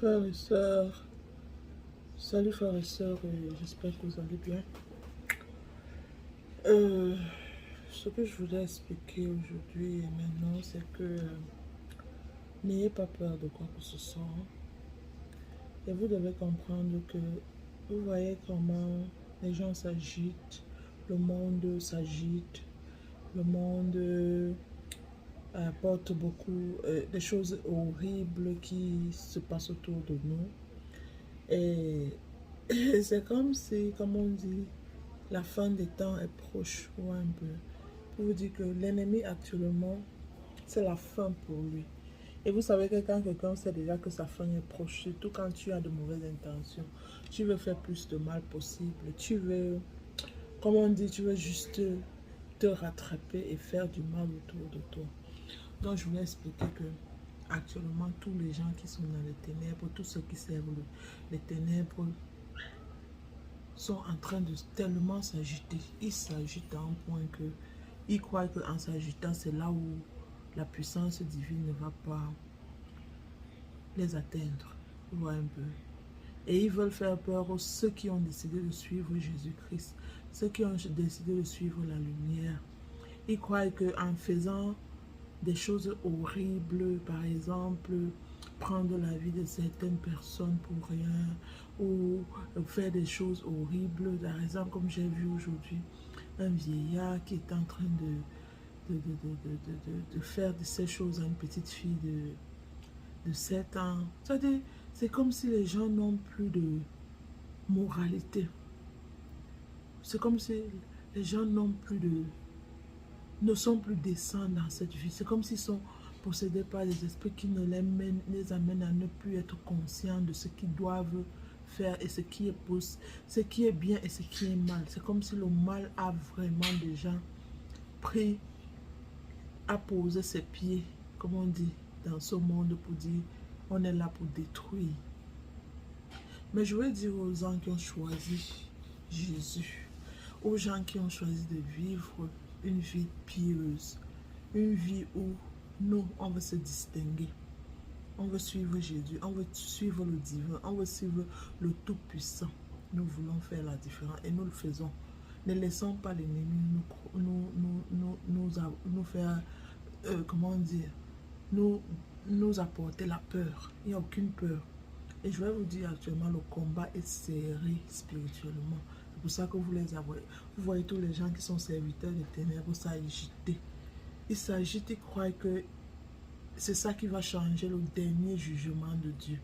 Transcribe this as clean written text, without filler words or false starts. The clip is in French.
Salut frères et sœurs, j'espère que vous allez bien. Ce que je voulais expliquer aujourd'hui et maintenant, c'est que n'ayez pas peur de quoi que ce soit. Et vous devez comprendre que vous voyez comment les gens s'agitent, le monde s'agite, le monde apporte beaucoup de choses horribles qui se passent autour de nous. Et c'est comme si, comme on dit, la fin des temps est proche, ou un peu. Pour vous dire que l'ennemi actuellement, c'est la fin pour lui. Et vous savez que quand quelqu'un sait déjà que sa fin est proche, surtout quand tu as de mauvaises intentions, tu veux faire plus de mal possible, tu veux, comme on dit, tu veux juste te rattraper et faire du mal autour de toi. Donc je voulais expliquer que actuellement, tous les gens qui sont dans les ténèbres, tous ceux qui servent les ténèbres, sont en train de tellement s'agiter. Ils s'agitent à un point que ils croient qu'en s'agitant, c'est là où la puissance divine ne va pas les atteindre. Vous voyez un peu. Et ils veulent faire peur aux ceux qui ont décidé de suivre Jésus-Christ, ceux qui ont décidé de suivre la lumière. Ils croient qu'en faisant des choses horribles, par exemple, prendre la vie de certaines personnes pour rien, ou faire des choses horribles. Par exemple, comme j'ai vu aujourd'hui, un vieillard qui est en train de faire de ces choses à une petite fille de 7 ans. C'est-à-dire, c'est comme si les gens n'ont plus de moralité. C'est comme si les gens n'ont plus de... ne sont plus décents dans cette vie. C'est comme s'ils sont possédés par des esprits qui ne les amènent à ne plus être conscients de ce qu'ils doivent faire et ce qui est bien et ce qui est mal. C'est comme si le mal a vraiment déjà pris, a posé ses pieds, comme on dit, dans ce monde pour dire on est là pour détruire. Mais je veux dire aux gens qui ont choisi Jésus, aux gens qui ont choisi de vivre une vie pieuse, une vie où nous, on veut se distinguer. On veut suivre Jésus, on veut suivre le divin, on veut suivre le Tout-Puissant. Nous voulons faire la différence et nous le faisons. Ne laissons pas l'ennemi nous faire, comment dire, nous apporter la peur. Il n'y a aucune peur. Et je vais vous dire actuellement, le combat est serré spirituellement. C'est pour ça que vous les avez. Vous voyez tous les gens qui sont serviteurs des ténèbres s'agiter. Ils s'agitent, ils croient que c'est ça qui va changer le dernier jugement de Dieu.